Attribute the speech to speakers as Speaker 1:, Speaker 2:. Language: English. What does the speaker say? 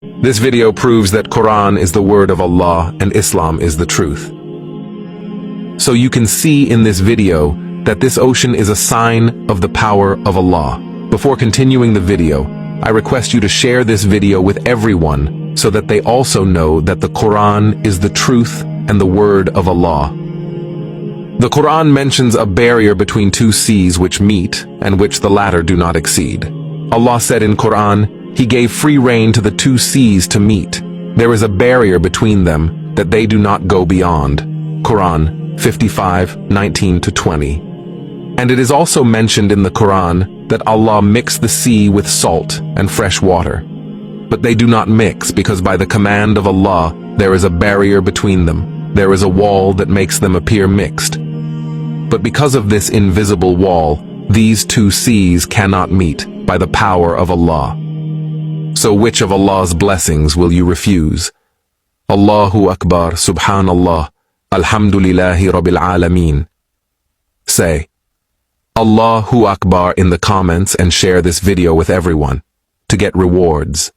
Speaker 1: This video proves that Quran is the word of Allah and Islam is the truth. So you can see in this video that this ocean is a sign of the power of Allah. Before continuing the video, I request you to share this video with everyone so that they also know that the Quran is the truth and the word of Allah. The Quran mentions a barrier between two seas which meet and which the latter do not exceed. Allah said in Quran, He gave free rein to the two seas to meet. There is a barrier between them that they do not go beyond. Quran 55:19-20. And it is also mentioned in the Quran that Allah mixed the sea with salt and fresh water. But they do not mix because by the command of Allah there is a barrier between them. There is a wall that makes them appear mixed. But because of this invisible wall, these two seas cannot meet by the power of Allah. So which of Allah's blessings will you refuse? Allahu Akbar, Subhanallah, Alhamdulillahi Rabbil Alameen. Say, Allahu Akbar in the comments and share this video with everyone to get rewards.